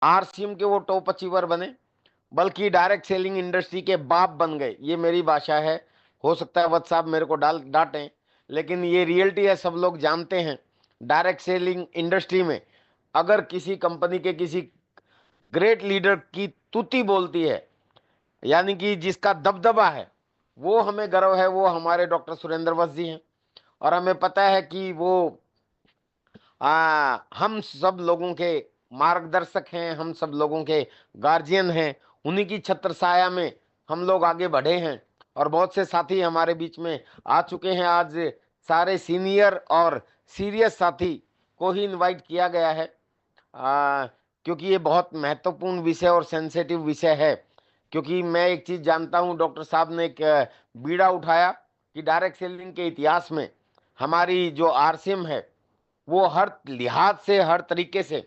RCM के वो top achiever बने, बल्कि डायरेक्ट सेलिंग इंडस्ट्री के बाप बन गए। ये मेरी भाषा है, हो सकता है वत्स साहब मेरे को डाल डांटें, लेकिन ये रियलिटी है, सब लोग जानते हैं। डायरेक्ट सेलिंग इंडस्ट्री में अगर किसी कंपनी के किसी ग्रेट लीडर की तुति बोलती है, यानी कि जिसका दबदबा है, वो हमें गर्व है, वो हमारे डॉक्टर सुरेंद्र वत्स जी हैं। और हमें पता है कि वो हम सब लोगों के मार्गदर्शक हैं, हम सब लोगों के गार्जियन हैं। उन्हीं की छत्र छाया में हम लोग आगे बढ़े हैं, और बहुत से साथी हमारे बीच में आ चुके हैं। आज सारे सीनियर और सीरियस साथी को ही इनवाइट किया गया है, क्योंकि ये बहुत महत्वपूर्ण विषय और सेंसिटिव विषय है। क्योंकि मैं एक चीज जानता हूं, डॉक्टर साहब ने एक बीड़ा उठाया कि डायरेक्ट सेलिंग के इतिहास में हमारी जो आरसीएम है, वो हर लिहाज से, हर तरीके से,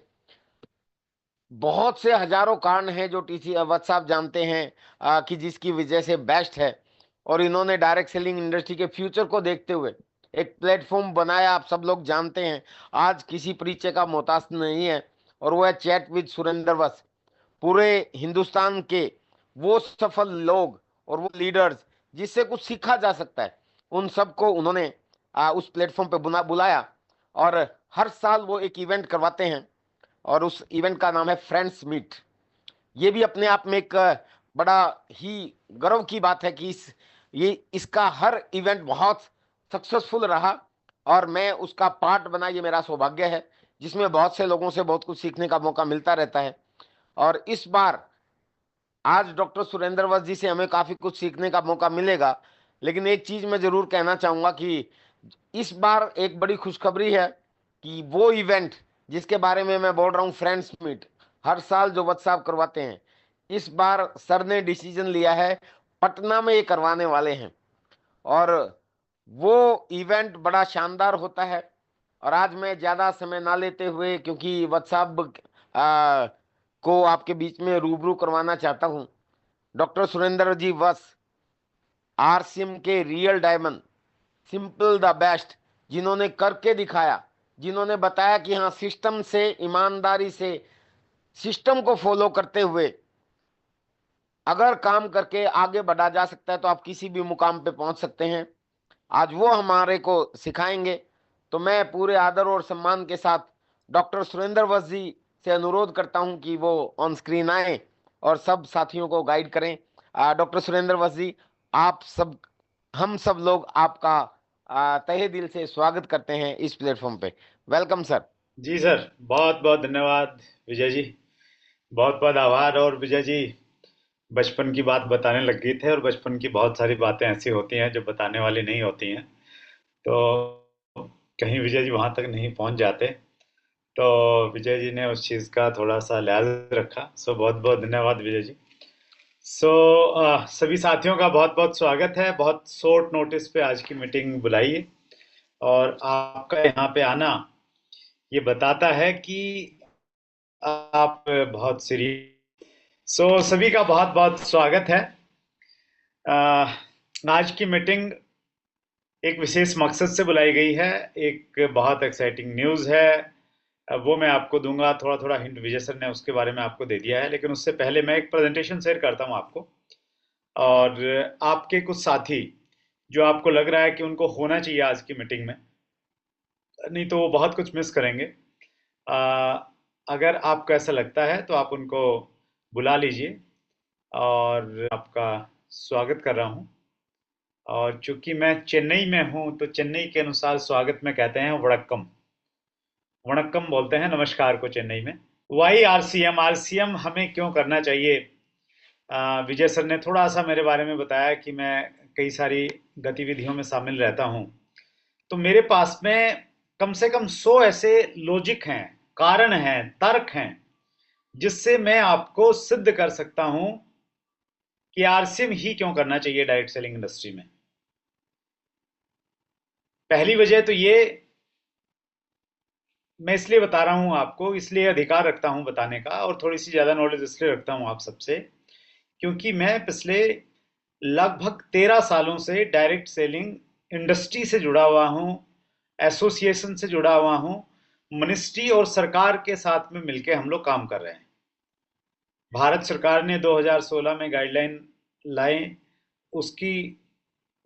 बहुत से हजारों कारण हैं जो टीसी अवध साहब जानते हैं कि जिसकी वजह से बेस्ट है। और इन्होंने डायरेक्ट सेलिंग इंडस्ट्री के फ्यूचर को देखते हुए एक प्लेटफॉर्म बनाया, आप सब लोग जानते हैं। आज किसी परिचय का मोहताज नहीं है, और वो है चैट विद सुरेंद्र वत्स। पूरे हिंदुस्तान के वो सफल लोग और वो लीडर्स जिससे कुछ सीखा जा सकता है, उन सबको उन्होंने उस प्लेटफॉर्म पे बुलाया। और हर साल वो एक इवेंट करवाते हैं, और उस इवेंट का नाम है फ्रेंड्स मीट। ये भी अपने आप में एक बड़ा ही गर्व की बात है कि इसका हर इवेंट बहुत सक्सेसफुल रहा, और मैं उसका पार्ट बना, ये मेरा सौभाग्य है, जिसमें बहुत से लोगों से बहुत कुछ सीखने का मौका मिलता रहता है। और इस बार आज डॉक्टर सुरेंद्र वत्स जी से हमें काफी कुछ सीखने का मौका मिलेगा। लेकिन एक चीज मैं जरूर कहना चाहूंगा कि इस बार एक बड़ी खुशखबरी है कि वो इवेंट जिसके बारे में मैं बोल रहा हूँ, फ्रेंड्स मीट, हर साल जो वत्स साहब करवाते हैं, इस बार सर ने डिसीजन लिया है पटना में ये करवाने वाले हैं। और वो इवेंट बड़ा शानदार होता है। और आज मैं ज्यादा समय ना लेते हुए, क्योंकि वत्स साहब को आपके बीच में रूबरू करवाना चाहता हूँ। डॉक्टर सुरेंद्र जी वत्स आरसीएम के real diamond, simple the best, जिन्होंने करके दिखाया, जिन्होंने बताया कि हाँ, सिस्टम से, ईमानदारी से, सिस्टम को फॉलो करते हुए अगर काम करके आगे बढ़ा जा सकता है, तो आप किसी भी मुकाम पे पहुंच सकते हैं। आज वो हमारे को सिखाएंगे। तो मैं पूरे आदर और सम्मान के साथ डॉक्टर सुरेंद्र वत्स जी से अनुरोध करता हूं कि वो ऑन स्क्रीन आए और सब साथियों को गाइड करें। डॉक्टर सुरेंद्र वत्स जी, आप सब, हम सब लोग आपका तहे दिल से स्वागत करते हैं इस प्लेटफॉर्म पे। Welcome sir. जी सर, बहुत बहुत धन्यवाद विजय जी। बहुत बहुत आभार। और विजय जी बचपन की बात बताने लग गए थे, और बचपन की बहुत सारी बातें ऐसी होती हैं जो बताने वाली नहीं होती हैं। तो कहीं विजय जी वहां तक नहीं पहुंच जाते, तो विजय जी ने उस चीज़ का थोड़ा सा लिहाज रखा। सो बहुत बहुत धन्यवाद विजय जी। सो सभी साथियों का बहुत बहुत स्वागत है। बहुत शॉर्ट नोटिस पे आज की मीटिंग बुलाई है, और आपका यहाँ पे आना ये बताता है कि आप बहुत सीरियस। सभी का बहुत बहुत स्वागत है। आज की मीटिंग एक विशेष मकसद से बुलाई गई है। एक बहुत एक्साइटिंग न्यूज़ है। वो मैं आपको दूंगा, थोड़ा थोड़ा हिंट विजय सर ने उसके बारे में आपको दे दिया है, लेकिन उससे पहले मैं एक प्रेजेंटेशन शेयर करता हूँ आपको। और आपके कुछ साथी जो आपको लग रहा है कि उनको होना चाहिए आज की मीटिंग में, नहीं तो वो बहुत कुछ मिस करेंगे। अ, अगर आपको ऐसा लगता है तो आप उनको बुला लीजिए, और आपका स्वागत कर रहा हूँ। और चूंकि मैं चेन्नई में हूँ, तो चेन्नई के अनुसार स्वागत में कहते हैं वणक्कम। वणक्कम बोलते हैं नमस्कार को चेन्नई में। वाई आरसीएम, आरसीएम हमें क्यों करना चाहिए? विजय सर ने थोड़ा सा मेरे बारे में बताया कि मैं कई सारी गतिविधियों में शामिल रहता हूँ। तो मेरे पास में कम से कम 100 ऐसे लॉजिक हैं, कारण हैं, तर्क हैं, जिससे मैं आपको सिद्ध कर सकता हूं कि आरसीएम ही क्यों करना चाहिए डायरेक्ट सेलिंग इंडस्ट्री में। पहली वजह तो ये, मैं इसलिए बता रहा हूं आपको, इसलिए अधिकार रखता हूं बताने का, और थोड़ी सी ज्यादा नॉलेज इसलिए रखता हूं आप सबसे, क्योंकि मैं पिछले लगभग 13 सालों से डायरेक्ट सेलिंग इंडस्ट्री से जुड़ा हुआ हूं, एसोसिएशन से जुड़ा हुआ हूं। मिनिस्ट्री और सरकार के साथ में मिलकर हम लोग काम कर रहे हैं। भारत सरकार ने 2016 में गाइडलाइन लाई, उसकी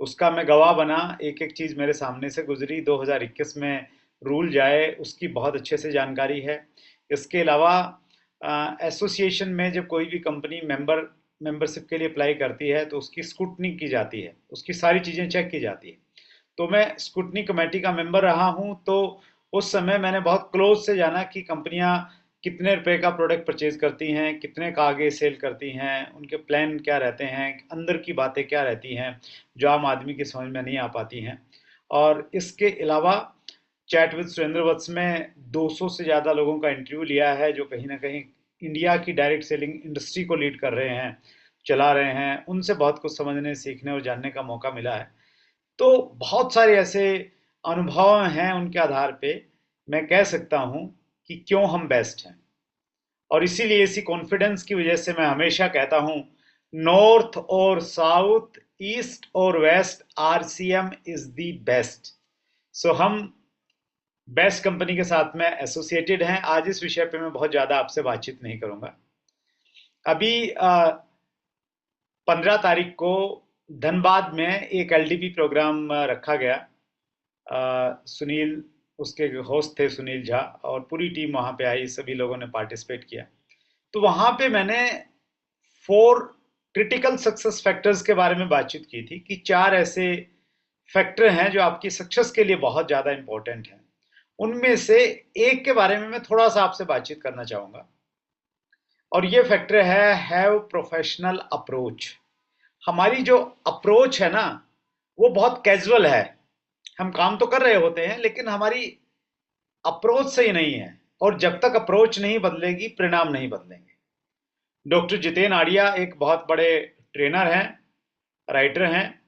उसका मैं गवाह बना, एक एक चीज़ मेरे सामने से गुजरी। 2021 में रूल जाए, उसकी बहुत अच्छे से जानकारी है। इसके अलावा एसोसिएशन में जब कोई भी कंपनी मेंबरशिप के लिए अप्लाई करती है तो उसकी स्क्रूटनी की जाती है, उसकी सारी चीज़ें चेक की जाती है। तो मैं स्क्रूटनी कमेटी का मेंबर रहा हूं, तो उस समय मैंने बहुत क्लोज से जाना कि कंपनियां कितने रुपए का प्रोडक्ट परचेज करती हैं, कितने का आगे सेल करती हैं, उनके प्लान क्या रहते हैं, अंदर की बातें क्या रहती हैं जो आम आदमी की समझ में नहीं आ पाती हैं। और इसके अलावा चैट विद सुरेंद्र वत्स में 200 से ज़्यादा लोगों का इंटरव्यू लिया है जो कहीं ना कहीं इंडिया की डायरेक्ट सेलिंग इंडस्ट्री को लीड कर रहे हैं, चला रहे हैं। उनसे बहुत कुछ समझने, सीखने और जानने का मौका मिला है। तो बहुत सारे ऐसे अनुभव हैं, उनके आधार पे मैं कह सकता हूं कि क्यों हम बेस्ट हैं। और इसीलिए इसी कॉन्फिडेंस की वजह से मैं हमेशा कहता हूं, नॉर्थ और साउथ, ईस्ट और west, RCM is the best. So हम बेस्ट कंपनी के साथ में एसोसिएटेड हैं। आज इस विषय पे मैं बहुत ज़्यादा आपसे बातचीत नहीं करूंगा। अभी 15 तारीख को धनबाद में एक एलडीपी प्रोग्राम रखा गया। सुनील उसके होस्ट थे, सुनील झा, और पूरी टीम वहां पे आई, सभी लोगों ने पार्टिसिपेट किया। तो वहां पे मैंने 4 क्रिटिकल सक्सेस फैक्टर्स के बारे में बातचीत की थी कि 4 ऐसे फैक्टर हैं जो आपकी सक्सेस के लिए बहुत ज्यादा इंपॉर्टेंट हैं। उनमें से एक के बारे में मैं थोड़ा सा आपसे बातचीत करना चाहूंगा, और ये फैक्टर है हैव प्रोफेशनल अप्रोच। हमारी जो अप्रोच है ना, वो बहुत कैजुअल है। हम काम तो कर रहे होते हैं लेकिन हमारी अप्रोच सही नहीं है, और जब तक अप्रोच नहीं बदलेगी परिणाम नहीं बदलेंगे। डॉक्टर जितेन आड़िया एक बहुत बड़े ट्रेनर हैं, राइटर हैं।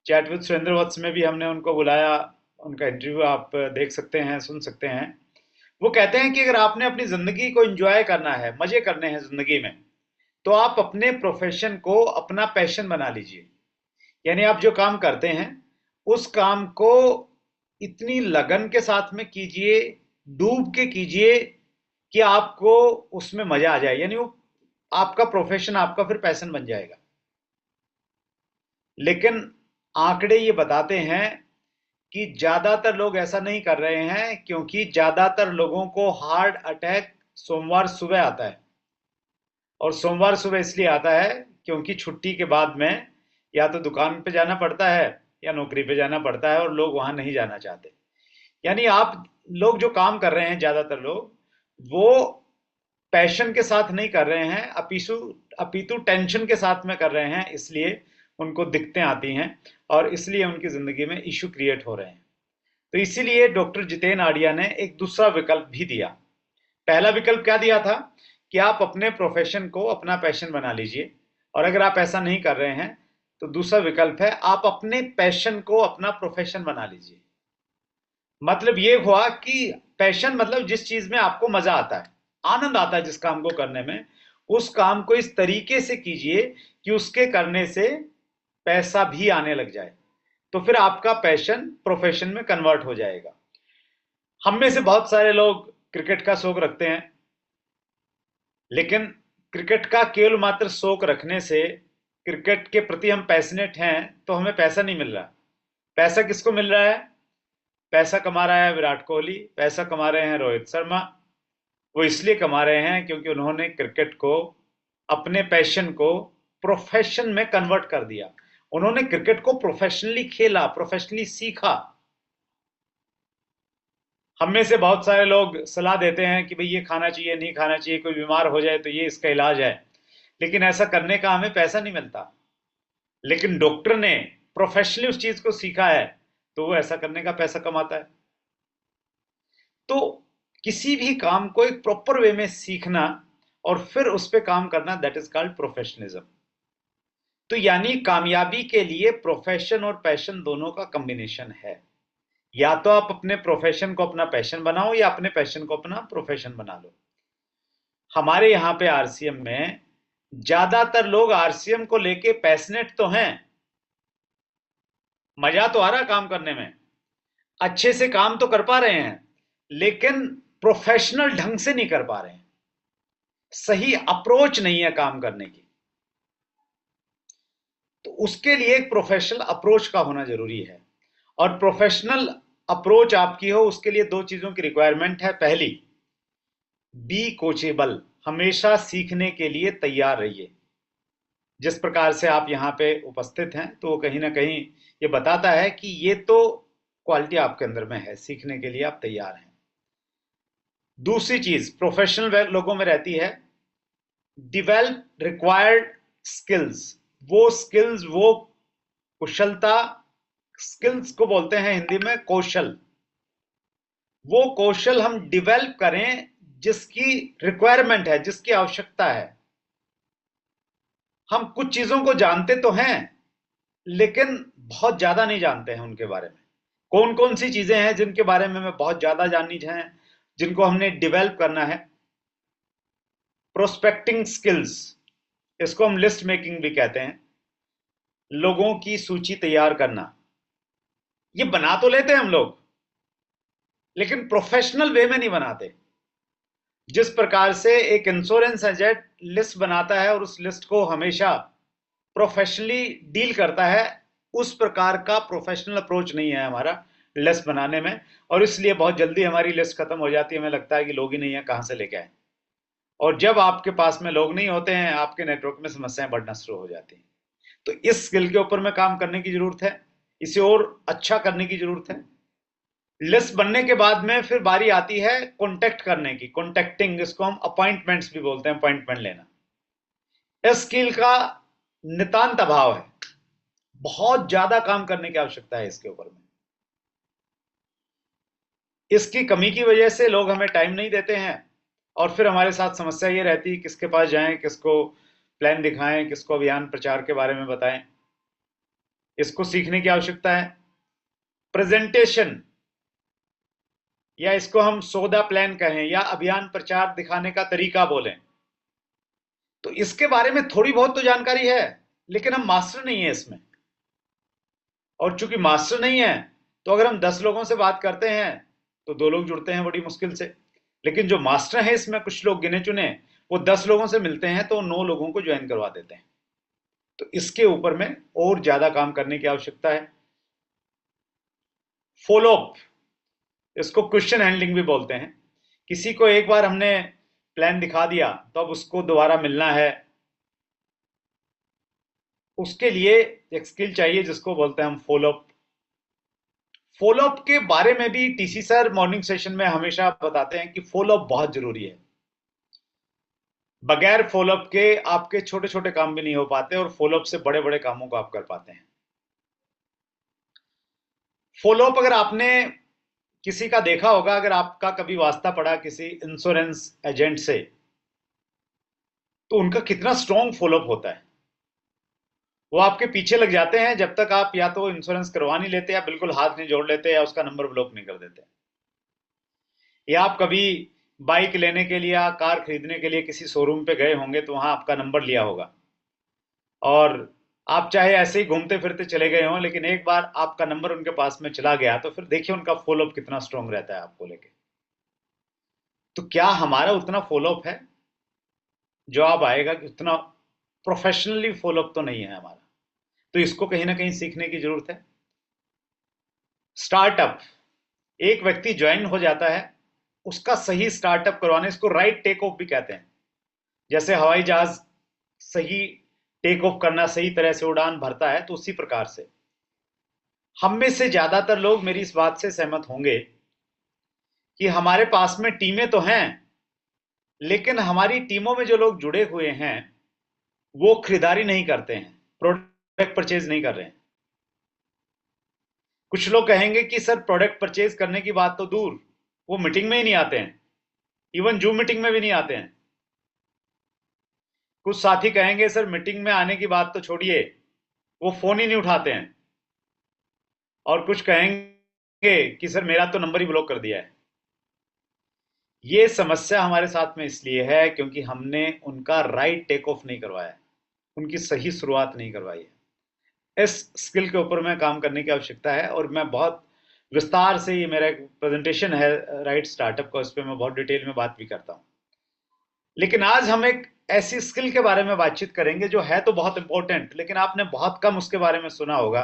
चैट विद सुरेंद्र वत्स में भी हमने उनको बुलाया, उनका इंटरव्यू आप देख सकते हैं, सुन सकते हैं। वो कहते हैं कि अगर आपने अपनी जिंदगी को एंजॉय करना है, मजे करने हैं जिंदगी में, तो आप अपने प्रोफेशन को अपना पैशन बना लीजिए। यानी आप जो काम करते हैं उस काम को इतनी लगन के साथ में कीजिए, डूब के कीजिए कि आपको उसमें मजा आ जाए, यानी वो आपका प्रोफेशन, आपका फिर पैशन बन जाएगा। लेकिन आंकड़े ये बताते हैं कि ज्यादातर लोग ऐसा नहीं कर रहे हैं, क्योंकि ज्यादातर लोगों को हार्ट अटैक सोमवार सुबह आता है। और सोमवार सुबह इसलिए आता है क्योंकि छुट्टी के बाद में या तो दुकान पे जाना पड़ता है या नौकरी पे जाना पड़ता है, और लोग वहां नहीं जाना चाहते। यानी आप लोग जो काम कर रहे हैं, ज्यादातर लोग वो पैशन के साथ नहीं कर रहे हैं, अपितु टेंशन के साथ में कर रहे हैं। इसलिए उनको दिक्कतें आती हैं और इसलिए उनकी जिंदगी में इश्यू क्रिएट हो रहे हैं। तो इसीलिए डॉक्टर जितेन आड़िया ने एक दूसरा विकल्प भी दिया। पहला विकल्प क्या दिया था कि आप अपने प्रोफेशन को अपना पैशन बना लीजिए, और अगर आप ऐसा नहीं कर रहे हैं तो दूसरा विकल्प है आप अपने पैशन को अपना प्रोफेशन बना लीजिए। मतलब ये हुआ कि पैशन मतलब जिस चीज में आपको मजा आता है, आनंद आता है जिस काम को करने में, उस काम को इस तरीके से कीजिए कि उसके करने से पैसा भी आने लग जाए, तो फिर आपका पैशन प्रोफेशन में कन्वर्ट हो जाएगा। हम में से बहुत सारे लोग क्रिकेट का शौक रखते हैं, लेकिन क्रिकेट का केवल मात्र शौक रखने से, क्रिकेट के प्रति हम पैशनेट हैं तो हमें पैसा नहीं मिल रहा। पैसा किसको मिल रहा है? पैसा कमा रहा है विराट कोहली, पैसा कमा रहे हैं रोहित शर्मा। वो इसलिए कमा रहे हैं क्योंकि उन्होंने क्रिकेट को, अपने पैशन को प्रोफेशन में कन्वर्ट कर दिया। उन्होंने क्रिकेट को प्रोफेशनली खेला, प्रोफेशनली सीखा। हम में से बहुत सारे लोग सलाह देते हैं कि भाई ये खाना चाहिए, नहीं खाना चाहिए, कोई बीमार हो जाए तो ये इसका इलाज है, लेकिन ऐसा करने का हमें पैसा नहीं मिलता। लेकिन डॉक्टर ने प्रोफेशनली उस चीज को सीखा है तो वो ऐसा करने का पैसा कमाता है। तो किसी भी काम को एक प्रॉपर वे में सीखना और फिर उस पर काम करना, दैट इज कॉल्ड प्रोफेशनलिज्म। तो यानी कामयाबी के लिए प्रोफेशन और पैशन दोनों का कॉम्बिनेशन है। या तो आप अपने प्रोफेशन को अपना पैशन बनाओ या अपने पैशन को अपना प्रोफेशन बना लो। हमारे यहां पे आरसीएम में ज्यादातर लोग आरसीएम को लेके पैशनेट तो हैं, मजा तो आ रहा काम करने में, अच्छे से काम तो कर पा रहे हैं, लेकिन प्रोफेशनल ढंग से नहीं कर पा रहे हैं। सही अप्रोच नहीं है काम करने की। तो उसके लिए एक प्रोफेशनल अप्रोच का होना जरूरी है, और प्रोफेशनल अप्रोच आपकी हो उसके लिए दो चीजों की रिक्वायरमेंट है। पहली, बी कोचेबल, हमेशा सीखने के लिए तैयार रहिए। जिस प्रकार से आप यहाँ पे उपस्थित हैं, तो वो कहीं ना कहीं ये बताता है कि ये तो क्वालिटी आपके अंदर में है, सीखने के लिए आप तैयार हैं। दूसरी चीज प्रोफेशनल लोगों में रहती है, डिवेल्प रिक्वायर्ड स्किल्स। वो स्किल्स, वो कुशलता, स्किल्स को बोलते हैं हिंदी में कौशल। वो कौशल हम डिवेल्प करें जिसकी रिक्वायरमेंट है, जिसकी आवश्यकता है। हम कुछ चीजों को जानते तो हैं, लेकिन बहुत ज्यादा नहीं जानते हैं उनके बारे में। कौन कौन सी चीजें हैं जिनके बारे में हमें बहुत ज्यादा जाननी है, जिनको हमने डिवेल्प करना है? प्रोस्पेक्टिंग स्किल्स, इसको हम लिस्ट मेकिंग भी कहते हैं। लोगों की सूची तैयार करना, ये बना तो लेते हैं हम लोग, लेकिन प्रोफेशनल वे में नहीं बनाते। जिस प्रकार से एक इंश्योरेंस एजेंट लिस्ट बनाता है और उस लिस्ट को हमेशा प्रोफेशनली डील करता है, उस प्रकार का प्रोफेशनल अप्रोच नहीं है हमारा लिस्ट बनाने में। और इसलिए बहुत जल्दी हमारी लिस्ट खत्म हो जाती है, हमें लगता है कि लोग ही नहीं है, कहां से लेके आए। और जब आपके पास में लोग नहीं होते हैं, आपके नेटवर्क में समस्याएं बढ़ना शुरू हो जाती हैं। तो इस स्किल के ऊपर में काम करने की जरूरत है, इसे और अच्छा करने की जरूरत है। लिस्ट बनने के बाद में फिर बारी आती है कॉन्टेक्ट करने की, कॉन्टेक्टिंग, इसको हम अपॉइंटमेंट्स भी बोलते हैं, अपॉइंटमेंट लेना। इस स्किल का नितांत अभाव है, बहुत ज्यादा काम करने की आवश्यकता है इसके ऊपर में। इसकी कमी की वजह से लोग हमें टाइम नहीं देते हैं, और फिर हमारे साथ समस्या ये रहती है किसके पास जाएं, किसको प्लान दिखाएं, किसको अभियान प्रचार के बारे में बताएं। इसको सीखने की आवश्यकता है। प्रेजेंटेशन, या इसको हम सौदा प्लान कहें या अभियान प्रचार दिखाने का तरीका बोलें, तो इसके बारे में थोड़ी बहुत तो जानकारी है, लेकिन हम मास्टर नहीं है इसमें। और चूंकि मास्टर नहीं है, तो अगर हम 10 लोगों से बात करते हैं तो 2 लोग जुड़ते हैं बड़ी मुश्किल से। लेकिन जो मास्टर है इसमें, कुछ लोग गिने चुने, वो 10 लोगों से मिलते हैं तो 9 लोगों को ज्वाइन करवा देते हैं। तो इसके ऊपर में और ज्यादा काम करने की आवश्यकता है। फॉलोअप, इसको क्वेश्चन हैंडलिंग भी बोलते हैं। किसी को एक बार हमने प्लान दिखा दिया, तो अब उसको दोबारा मिलना है, उसके लिए एक स्किल चाहिए जिसको बोलते हैं हम फॉलोअप। फॉलोअप के बारे में भी टीसी सर मॉर्निंग सेशन में हमेशा बताते हैं कि फॉलोअप बहुत जरूरी है। बगैर फॉलोअप के आपके छोटे छोटे काम भी नहीं हो पाते, और फॉलोअप से बड़े बड़े कामों को आप कर पाते हैं। फॉलोअप, अगर आपने किसी का देखा होगा, अगर आपका कभी वास्ता पड़ा किसी इंश्योरेंस एजेंट से, तो उनका कितना स्ट्रॉन्ग फॉलोअप होता है। वो आपके पीछे लग जाते हैं जब तक आप या तो इंश्योरेंस करवा नहीं लेते, या बिल्कुल हाथ नहीं जोड़ लेते, या उसका नंबर ब्लॉक नहीं कर देते। या आप कभी बाइक लेने के लिए या कार खरीदने के लिए किसी शोरूम पे गए होंगे, तो वहां आपका नंबर लिया होगा, और आप चाहे ऐसे ही घूमते फिरते चले गए हों, लेकिन एक बार आपका नंबर उनके पास में चला गया, तो फिर देखिए उनका फॉलोअप कितना स्ट्रांग रहता है आपको लेके। तो क्या हमारा उतना फॉलोअप है? जवाब आएगा कि उतना प्रोफेशनली फॉलोअप तो नहीं है हमारा। तो इसको कहीं ना कहीं सीखने की जरूरत है। स्टार्टअप, एक व्यक्ति ज्वाइन हो जाता है, उसका सही स्टार्टअप करवाने, इसको राइट टेक ऑफ भी कहते हैं। जैसे हवाई जहाज सही टेक ऑफ करना, सही तरह से उड़ान भरता है, तो उसी प्रकार से हम में से ज्यादातर लोग मेरी इस बात से सहमत होंगे कि हमारे पास में टीमें तो हैं, लेकिन हमारी टीमों में जो लोग जुड़े हुए हैं वो खरीदारी नहीं करते हैं, प्रोडक्ट परचेज नहीं कर रहे हैं। कुछ लोग कहेंगे कि सर प्रोडक्ट परचेज करने की बात तो दूर, वो मीटिंग में ही नहीं आते हैं, इवन जूम मीटिंग में भी नहीं आते हैं। कुछ साथी कहेंगे सर मीटिंग में आने की बात तो छोड़िए, वो फोन ही नहीं उठाते हैं। और कुछ कहेंगे कि सर मेरा तो नंबर ही ब्लॉक कर दिया है। ये समस्या हमारे साथ में इसलिए है क्योंकि हमने उनका राइट टेक ऑफ नहीं करवाया, उनकी सही शुरुआत नहीं करवाई है। इस स्किल के ऊपर में काम करने की आवश्यकता है, और मैं बहुत विस्तार से, ये मेरा एक प्रेजेंटेशन है राइट स्टार्टअप का, उस पर मैं बहुत डिटेल में बात भी करता हूँ। लेकिन आज हम एक ऐसी स्किल के बारे में बातचीत करेंगे जो है तो बहुत इंपॉर्टेंट, लेकिन आपने बहुत कम उसके बारे में सुना होगा,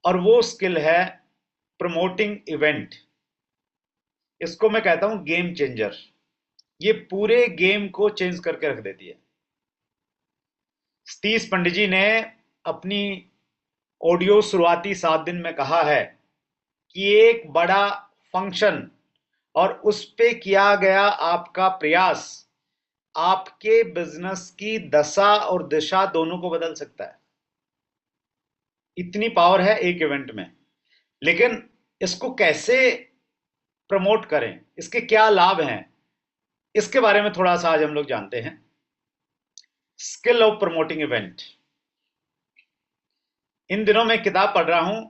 और वो स्किल है प्रमोटिंग इवेंट। इसको मैं कहता हूं गेम चेंजर। ये पूरे गेम को चेंज करके रख देती है। सतीश पंडित जी ने अपनी ऑडियो शुरुआती 7 दिन में कहा है कि एक बड़ा फंक्शन और उस पे किया गया आपका प्रयास आपके बिजनेस की दशा और दिशा दोनों को बदल सकता है। इतनी पावर है एक इवेंट में। लेकिन इसको कैसे प्रमोट करें, इसके क्या लाभ हैं, इसके बारे में थोड़ा सा आज हम लोग जानते हैं। Skill of promoting event. इन दिनों मैं किताब पढ़ रहा हूं।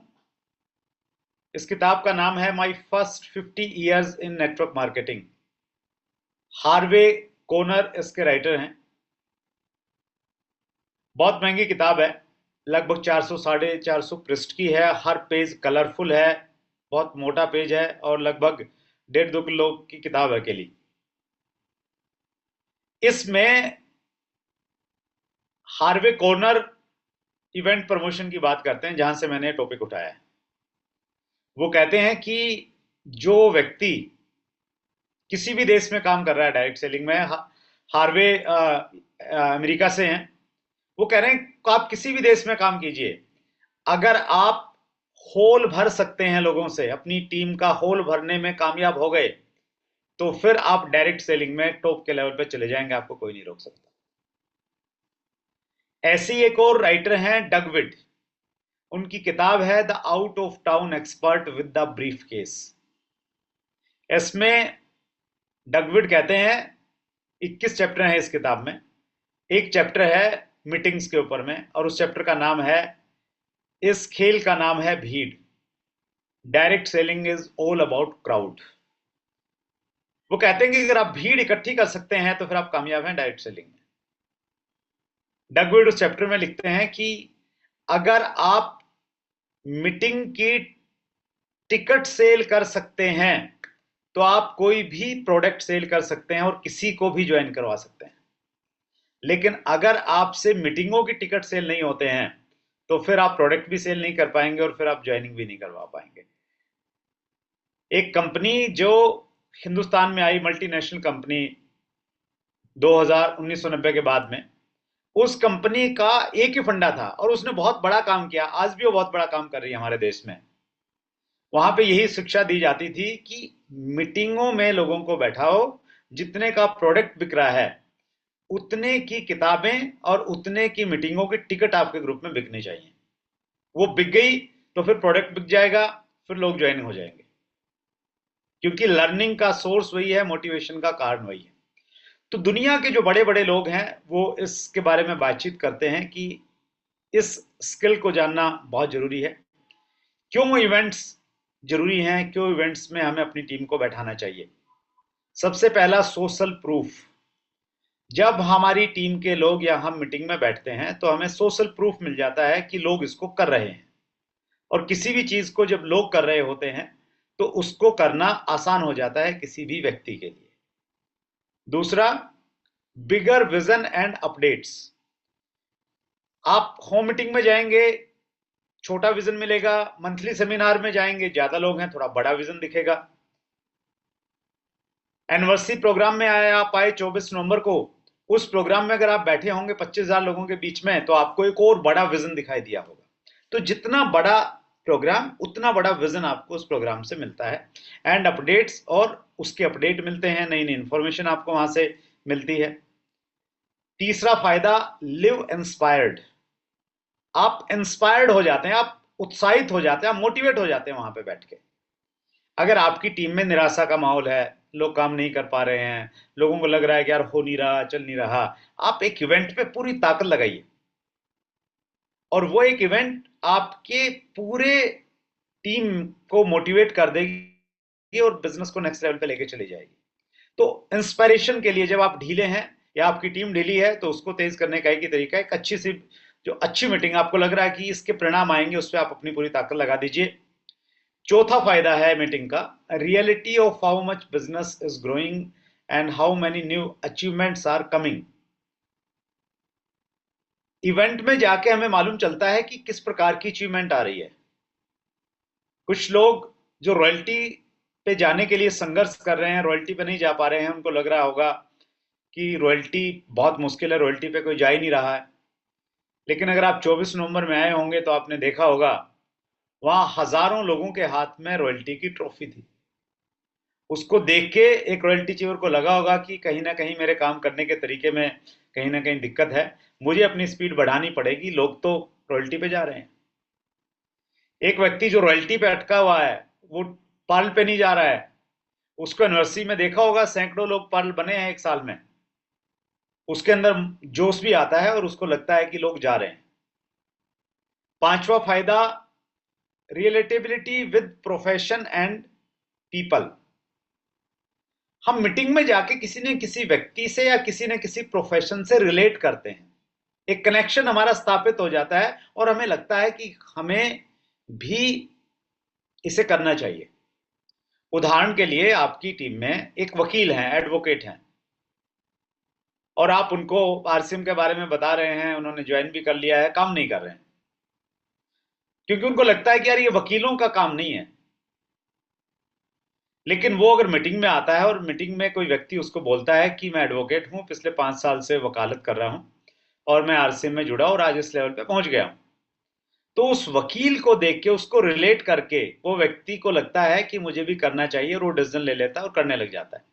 इस किताब का नाम है my first 50 years in network marketing. Harvey Conor इसके राइटर हैं। बहुत महंगी किताब है, लगभग 400 450 पृष्ठ की है। हर पेज कलरफुल है, बहुत मोटा पेज है, और लगभग 1.5 2 किलो की किताब है अकेली। इसमें हार्वे कॉर्नर इवेंट प्रमोशन की बात करते हैं, जहां से मैंने टॉपिक उठाया है। वो कहते हैं कि जो व्यक्ति किसी भी देश में काम कर रहा है डायरेक्ट सेलिंग में, हार्वे अमेरिका से हैं, वो कह रहे हैं कि आप किसी भी देश में काम कीजिए, अगर आप होल भर सकते हैं लोगों से, अपनी टीम का होल भरने में कामयाब हो गए, तो फिर आप डायरेक्ट सेलिंग में टॉप के लेवल पे चले जाएंगे, आपको कोई नहीं रोक सकता। ऐसी एक और राइटर हैं डगविड। उनकी किताब है the out of town expert with the brief case. इसमें डगविड कहते हैं, 21 चैप्टर हैं इस किताब में। एक चैप्टर है मीटिंग्स के ऊपर में, और उस चैप्टर का नाम है, इस खेल का नाम है भीड़। Direct selling is all about crowd. वो कहते हैं कि अगर आप भीड़ इकट्ठी कर सकते हैं तो फिर आप कामयाब हैं डायरेक्ट सेलिंग में। डगविड उस चैप्टर में लिखते हैं कि अगर आप मीटिंग की टिकट सेल कर सकते हैं तो आप कोई भी प्रोडक्ट सेल कर सकते हैं और किसी को भी ज्वाइन करवा सकते हैं। लेकिन अगर आपसे मीटिंगों की टिकट सेल नहीं होते हैं तो फिर आप प्रोडक्ट भी सेल नहीं कर पाएंगे और फिर आप ज्वाइनिंग भी नहीं करवा पाएंगे। एक कंपनी जो हिंदुस्तान में आई, मल्टीनेशनल कंपनी, 1990 के बाद में, उस कंपनी का एक ही फंडा था और उसने बहुत बड़ा काम किया। आज भी वो बहुत बड़ा काम कर रही है हमारे देश में। वहां पे यही शिक्षा दी जाती थी कि मीटिंगों में लोगों को बैठाओ, जितने का प्रोडक्ट बिक रहा है उतने की किताबें और उतने की मीटिंगों की टिकट आपके ग्रुप में बिकनी चाहिए। वो बिक गई तो फिर प्रोडक्ट बिक जाएगा, फिर लोग ज्वाइन हो जाएंगे, क्योंकि लर्निंग का सोर्स वही है, मोटिवेशन का कारण वही है। तो दुनिया के जो बड़े बड़े लोग हैं वो इसके बारे में बातचीत करते हैं कि इस स्किल को जानना बहुत जरूरी है। क्यों इवेंट्स जरूरी हैं, क्यों इवेंट्स में हमें अपनी टीम को बैठाना चाहिए। सबसे पहला, सोशल प्रूफ। जब हमारी टीम के लोग या हम मीटिंग में बैठते हैं तो हमें सोशल प्रूफ मिल जाता है कि लोग इसको कर रहे हैं। और किसी भी चीज को जब लोग कर रहे होते हैं तो उसको करना आसान हो जाता है किसी भी व्यक्ति के लिए। दूसरा, बिगर विजन एंड अपडेट्स। आप होम मीटिंग में जाएंगे, छोटा विजन मिलेगा। मंथली सेमिनार में जाएंगे, ज्यादा लोग हैं, थोड़ा बड़ा विजन दिखेगा। एनिवर्सरी प्रोग्राम में आप आए 24 नवंबर को, उस प्रोग्राम में अगर आप बैठे होंगे 25,000 लोगों के बीच में तो आपको एक और बड़ा विजन दिखाई दिया होगा। तो जितना बड़ा प्रोग्राम उतना बड़ा विजन आपको उस प्रोग्राम से मिलता है। एंड अपडेट्स, और उसके अपडेट मिलते हैं, नई नई इंफॉर्मेशन आपको वहां से मिलती है। तीसरा फायदा, लिव इंस्पायर्ड। आप इंस्पायर्ड हो जाते हैं, आप उत्साहित हो जाते हैं, आप मोटिवेट हो जाते हैं वहां पे बैठ के। अगर आपकी टीम में निराशा का माहौल है, लोग काम नहीं कर पा रहे हैं, लोगों को लग रहा है कि यार हो नहीं रहा, चल नहीं रहा, आप एक इवेंट पे पूरी ताकत लगाइए और वो एक इवेंट आपके पूरे टीम को मोटिवेट कर देगी और बिजनेस को नेक्स्ट लेवल पे लेके चली जाएगी। तो इंस्पायरेशन के लिए जब आप ढीले हैं या आपकी टीम ढीली है तो उसको तेज करने का एक ही तरीका है, एक अच्छी सी जो अच्छी मीटिंग आपको लग रहा है कि इसके परिणाम आएंगे, उस पर आप अपनी पूरी ताकत लगा दीजिए। चौथा फायदा है मीटिंग का, reality of how much business is growing and how many new achievements are coming. Event में जाके हमें मालूम चलता है कि किस प्रकार की अचीवमेंट आ रही है। कुछ लोग जो रॉयल्टी पे जाने के लिए संघर्ष कर रहे हैं, रॉयल्टी पे नहीं जा पा रहे हैं, उनको लग रहा होगा कि रॉयल्टी बहुत मुश्किल है, रॉयल्टी पे कोई जा ही नहीं रहा है। लेकिन अगर आप 24 नवंबर में आए होंगे तो आपने देखा होगा वहां हजारों लोगों के हाथ में रॉयल्टी की ट्रॉफी थी। उसको देख के एक रॉयल्टी चीवर को लगा होगा कि कहीं ना कहीं मेरे काम करने के तरीके में कहीं ना कहीं दिक्कत है, मुझे अपनी स्पीड बढ़ानी पड़ेगी, लोग तो रॉयल्टी पे जा रहे हैं। एक व्यक्ति जो रॉयल्टी पे अटका हुआ है वो पर्ल पे नहीं जा रहा है। उसको यूनिवर्सिटी में देखा होगा सैकड़ों लोग पर्ल बने हैं एक साल में। उसके अंदर जोश भी आता है और उसको लगता है कि लोग जा रहे हैं। पांचवा फायदा, relatability with profession and people. हम मीटिंग में जाके किसी न किसी व्यक्ति से या किसी न किसी प्रोफेशन से रिलेट करते हैं, एक कनेक्शन हमारा स्थापित हो जाता है और हमें लगता है कि हमें भी इसे करना चाहिए। उदाहरण के लिए आपकी टीम में एक वकील हैं, एडवोकेट हैं, और आप उनको आरसीएम के बारे में बता रहे हैं, उन्होंने ज्वाइन भी कर लिया है, काम नहीं कर रहे हैं क्योंकि उनको लगता है कि यार ये वकीलों का काम नहीं है। लेकिन वो अगर मीटिंग में आता है और मीटिंग में कोई व्यक्ति उसको बोलता है कि मैं एडवोकेट हूं, पिछले 5 साल से वकालत कर रहा हूं और मैं आरसीएम में जुड़ा और आज इस लेवल पे पहुंच गया हूं, तो उस वकील को देख के, उसको रिलेट करके वो व्यक्ति को लगता है कि मुझे भी करना चाहिए और वो डिसीजन ले लेता है और करने लग जाता है।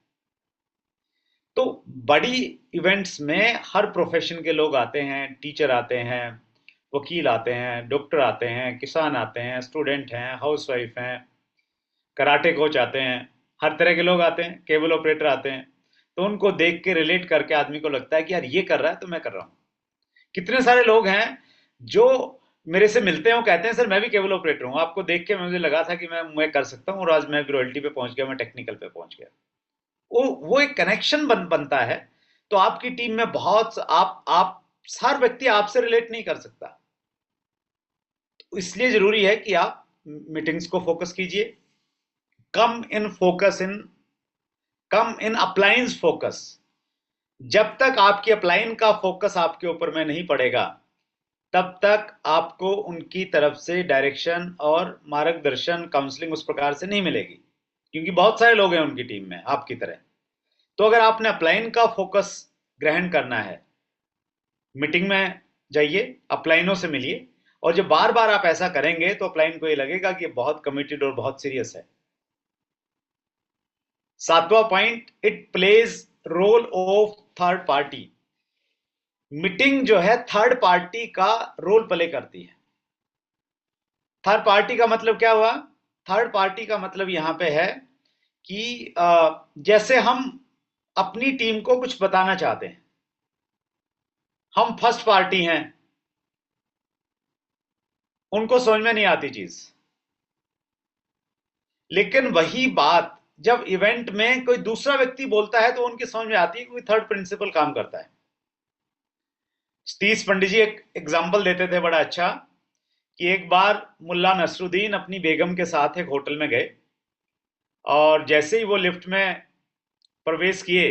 तो बड़ी इवेंट्स में हर प्रोफेशन के लोग आते हैं, टीचर आते हैं, वकील आते हैं, डॉक्टर आते हैं, किसान आते हैं, स्टूडेंट हैं, हाउसवाइफ हैं, कराटे कोच आते हैं, हर तरह के लोग आते हैं, केबल ऑपरेटर आते हैं। तो उनको देख के रिलेट करके आदमी को लगता है कि यार ये कर रहा है तो मैं कर रहा हूं। कितने सारे लोग हैं जो मेरे से मिलते हैं, वो कहते हैं सर मैं भी केबल ऑपरेटर हूं, आपको देख के मुझे लगा था कि मैं कर सकता हूं और आज मैं रॉयल्टी पे पहुंच गया, मैं टेक्निकल पे पहुंच गया। वो एक कनेक्शन बनता है। तो आपकी टीम में बहुत आप हर व्यक्ति आपसे रिलेट नहीं कर सकता, तो इसलिए जरूरी है कि आप मीटिंग्स को फोकस कीजिए। Come in focus in come in appliance focus. जब तक आपकी अप्लाइन का फोकस आपके ऊपर में नहीं पड़ेगा तब तक आपको उनकी तरफ से डायरेक्शन और मार्गदर्शन, काउंसलिंग उस प्रकार से नहीं मिलेगी, क्योंकि बहुत सारे लोग हैं उनकी टीम में आपकी तरह। तो अगर आपने अपलाइन का फोकस ग्रहण करना है, मीटिंग में जाइए, अपलाइनों से मिलिए, और जब बार बार आप ऐसा करेंगे तो अपलाइन को ये लगेगा कि बहुत कमिटेड और बहुत सीरियस है। सातवां point, it plays role of third party. Meeting जो है थर्ड पार्टी का रोल प्ले करती है। थर्ड पार्टी का मतलब क्या हुआ? थर्ड पार्टी का मतलब यहां पे है कि जैसे हम अपनी टीम को कुछ बताना चाहते हैं, हम फर्स्ट पार्टी हैं, उनको समझ में नहीं आती चीज, लेकिन वही बात जब इवेंट में कोई दूसरा व्यक्ति बोलता है तो उनकी समझ में आती है, क्योंकि थर्ड प्रिंसिपल काम करता है। सतीश पंडित जी एक एग्जाम्पल देते थे बड़ा अच्छा, कि एक बार मुल्ला नसरुद्दीन अपनी बेगम के साथ एक होटल में गए और जैसे ही वो लिफ्ट में प्रवेश किए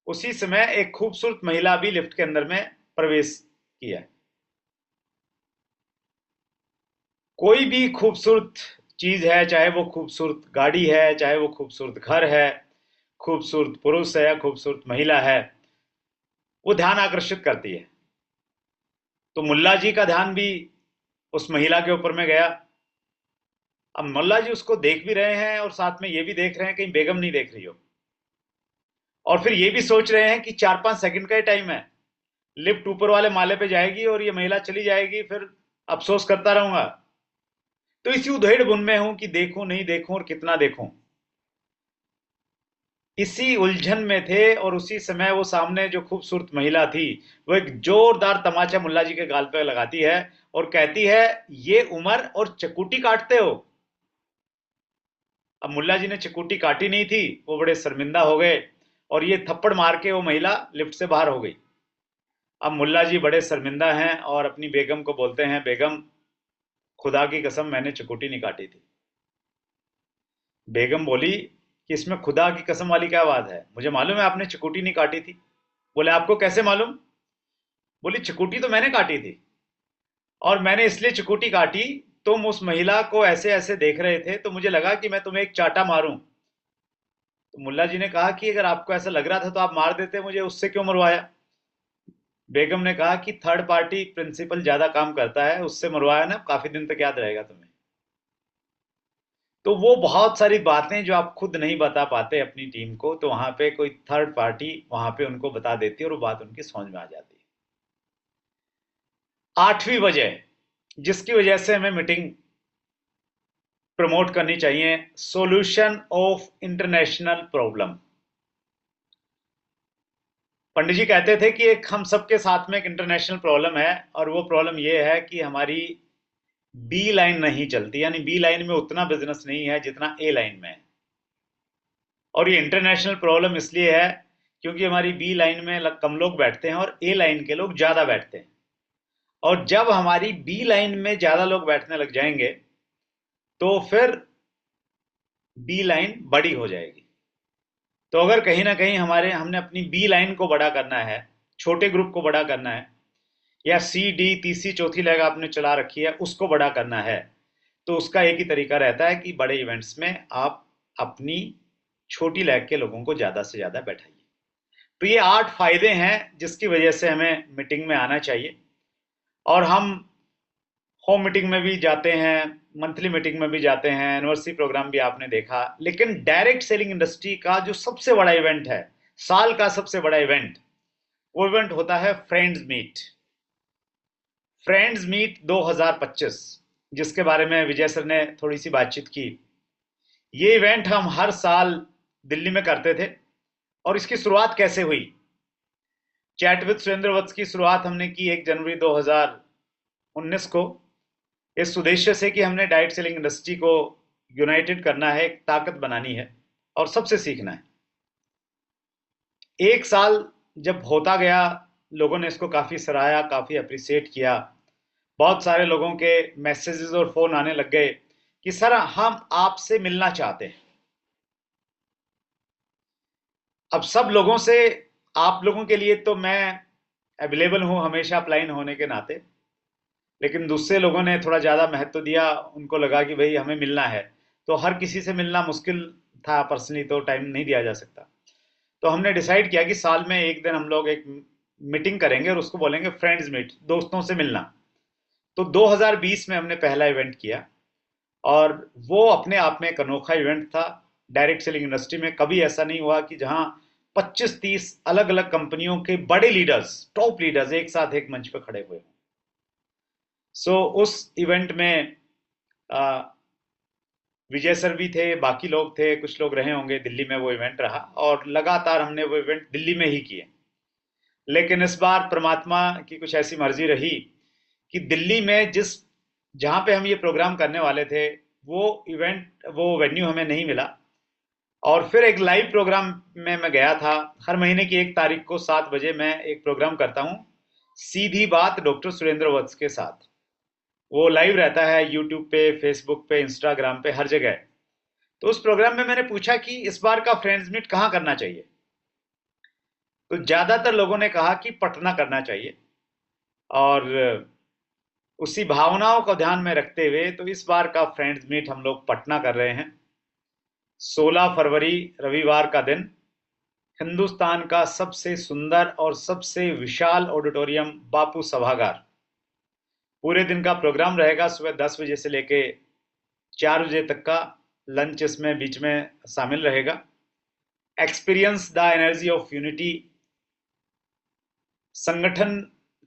उसी समय एक खूबसूरत महिला भी लिफ्ट के अंदर में प्रवेश किया। कोई भी खूबसूरत चीज है, चाहे वो खूबसूरत गाड़ी है, चाहे वो खूबसूरत घर है, खूबसूरत पुरुष है या खूबसूरत महिला है, वो ध्यान आकर्षित करती है। तो मुल्ला जी का ध्यान भी उस महिला के ऊपर में गया। अब मुल्ला जी उसको देख भी रहे हैं और साथ में ये भी देख रहे हैं कहीं बेगम नहीं देख रही हो, और फिर ये भी सोच रहे हैं कि 4-5 सेकंड का ही टाइम है, लिफ्ट ऊपर वाले माले पे जाएगी और ये महिला चली जाएगी, फिर अफसोस करता रहूंगा। तो इसी उधेड़ बुन में हूं कि देखूं नहीं देखूं और कितना देखूं, इसी उलझन में थे। और उसी समय वो सामने जो खूबसूरत महिला थी वो एक जोरदार तमाचा मुल्ला जी के गाल पे लगाती है और कहती है, ये उम्र और चकुटी काटते हो। अब मुल्ला जी ने चकुटी काटी नहीं थी, वो बड़े शर्मिंदा हो गए और ये थप्पड़ मार के वो महिला लिफ्ट से बाहर हो गई। अब मुल्ला जी बड़े शर्मिंदा हैं और अपनी बेगम को बोलते हैं, बेगम खुदा की कसम मैंने चकुटी नहीं काटी थी। बेगम बोली कि इसमें खुदा की कसम वाली क्या बात है, मुझे मालूम है आपने चिकूटी नहीं काटी थी। बोले आपको कैसे मालूम? बोली चिकूटी तो मैंने काटी थी, और मैंने इसलिए चिकूटी काटी, तुम उस महिला को ऐसे ऐसे देख रहे थे तो मुझे लगा कि मैं तुम्हें एक चाटा मारूं। तो मुल्ला जी ने कहा कि अगर आपको ऐसा लग रहा था तो आप मार देते, मुझे उससे क्यों मरवाया? बेगम ने कहा कि थर्ड पार्टी प्रिंसिपल ज्यादा काम करता है, उससे मरवाया ना, काफी दिन तक याद रहेगा तुम्हें। तो वो बहुत सारी बातें जो आप खुद नहीं बता पाते अपनी टीम को, तो वहां पे कोई थर्ड पार्टी वहां पे उनको बता देती है और वो बात उनकी समझ में आ जाती है। आठवीं वजह जिसकी वजह से हमें मीटिंग प्रमोट करनी चाहिए, सॉल्यूशन ऑफ इंटरनेशनल प्रॉब्लम। पंडित जी कहते थे कि एक हम सबके साथ में एक इंटरनेशनल प्रॉब्लम है, और वो प्रॉब्लम ये है कि हमारी बी लाइन नहीं चलती, यानी बी लाइन में उतना बिजनेस नहीं है जितना ए लाइन में है। और ये इंटरनेशनल प्रॉब्लम इसलिए है क्योंकि हमारी बी लाइन में कम लोग बैठते हैं और ए लाइन के लोग ज्यादा बैठते हैं। और जब हमारी बी लाइन में ज्यादा लोग बैठने लग जाएंगे तो फिर बी लाइन बड़ी हो जाएगी। तो अगर कहीं ना कहीं हमने अपनी बी लाइन को बड़ा करना है, छोटे ग्रुप को बड़ा करना है, या सी डी तीसरी चौथी लेग आपने चला रखी है उसको बड़ा करना है, तो उसका एक ही तरीका रहता है कि बड़े इवेंट्स में आप अपनी छोटी लेग के लोगों को ज्यादा से ज्यादा बैठाइए। तो ये 8 फायदे हैं जिसकी वजह से हमें मीटिंग में आना चाहिए। और हम होम मीटिंग में भी जाते हैं, मंथली मीटिंग में भी जाते हैं, एनिवर्सरी प्रोग्राम भी आपने देखा, लेकिन डायरेक्ट सेलिंग इंडस्ट्री का जो सबसे बड़ा इवेंट है, साल का सबसे बड़ा इवेंट, वो इवेंट होता है फ्रेंड्स मीट। फ्रेंड्स मीट 2025, जिसके बारे में विजय सर ने थोड़ी सी बातचीत की। ये इवेंट हम हर साल दिल्ली में करते थे। और इसकी शुरुआत कैसे हुई? चैट विद सुरेंद्र वत्स की शुरुआत हमने की 1 जनवरी 2019 को, इस उद्देश्य से कि हमने डायरेक्ट सेलिंग इंडस्ट्री को यूनाइटेड करना है, एक ताकत बनानी है और सबसे सीखना है। एक साल जब होता गया, लोगों ने इसको काफी सराहा, काफी अप्रिशिएट किया। बहुत सारे लोगों के मैसेजेस और फोन आने लग गए कि सर हम आपसे मिलना चाहते हैं। अब सब लोगों से, आप लोगों के लिए तो मैं अवेलेबल हूं हमेशा अपलाइन होने के नाते, लेकिन दूसरे लोगों ने थोड़ा ज़्यादा महत्व दिया, उनको लगा कि भाई हमें मिलना है। तो हर किसी से मिलना मुश्किल था, पर्सनली तो टाइम नहीं दिया जा सकता। तो हमने डिसाइड किया कि साल में एक दिन हम लोग एक मीटिंग करेंगे और उसको बोलेंगे फ्रेंड्स मीट, दोस्तों से मिलना। तो 2020 में हमने पहला इवेंट किया, और वो अपने आप में एक अनोखा इवेंट था। डायरेक्ट सेलिंग इंडस्ट्री में कभी ऐसा नहीं हुआ कि जहां 25-30 अलग अलग कंपनियों के बड़े लीडर्स, टॉप लीडर्स एक साथ एक मंच पर खड़े हुए हों। उस इवेंट में आ, विजय सर भी थे, बाकी लोग थे, कुछ लोग रहे होंगे। दिल्ली में वो इवेंट रहा और लगातार हमने वो इवेंट दिल्ली में ही किए। लेकिन इस बार परमात्मा की कुछ ऐसी मर्जी रही कि दिल्ली में जहां पे हम ये प्रोग्राम करने वाले थे, वो वेन्यू हमें नहीं मिला। और फिर एक लाइव प्रोग्राम में मैं गया था। हर महीने की 1 तारीख को 7 बजे मैं एक प्रोग्राम करता हूँ, सीधी बात डॉक्टर सुरेंद्र वत्स के साथ। वो लाइव रहता है यूट्यूब पे, फेसबुक पे, इंस्टाग्राम पे, हर जगह। तो उस प्रोग्राम में मैंने पूछा कि इस बार का फ्रेंड्स मीट कहाँ करना चाहिए। तो ज्यादातर लोगों ने कहा कि पटना करना चाहिए। और उसी भावनाओं को ध्यान में रखते हुए तो इस बार का फ्रेंड्स मीट हम लोग पटना कर रहे हैं। 16 फरवरी रविवार का दिन, हिंदुस्तान का सबसे सुंदर और सबसे विशाल ऑडिटोरियम बापू सभागार। पूरे दिन का प्रोग्राम रहेगा, सुबह 10 बजे से लेके 4 बजे तक का लंच इसमें बीच में शामिल रहेगा। Experience the energy of unity, संगठन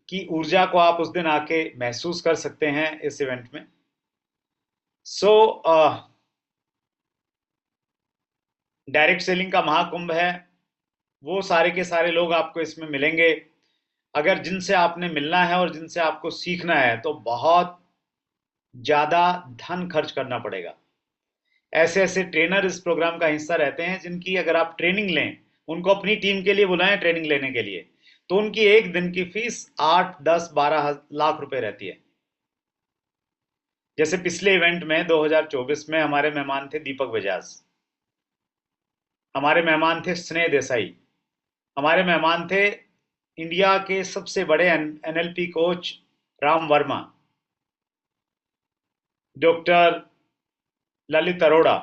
की ऊर्जा को आप उस दिन आके महसूस कर सकते हैं इस इवेंट में। सो डायरेक्ट सेलिंग का महाकुंभ है, वो सारे के सारे लोग आपको इसमें मिलेंगे। अगर जिनसे आपने मिलना है और जिनसे आपको सीखना है तो बहुत ज्यादा धन खर्च करना पड़ेगा। ऐसे ऐसे ट्रेनर इस प्रोग्राम का हिस्सा रहते हैं जिनकी अगर आप ट्रेनिंग लें, उनको अपनी टीम के लिए बुलाएं ट्रेनिंग लेने के लिए, तो उनकी एक दिन की फीस 8-10-12 लाख रुपए रहती है। जैसे पिछले इवेंट में 2024 में हमारे मेहमान थे दीपक बजाज। हमारे मेहमान थे स्नेह देसाई, हमारे मेहमान थे इंडिया के सबसे बड़े NLP coach Ram Verma, doctor Lalit Arora,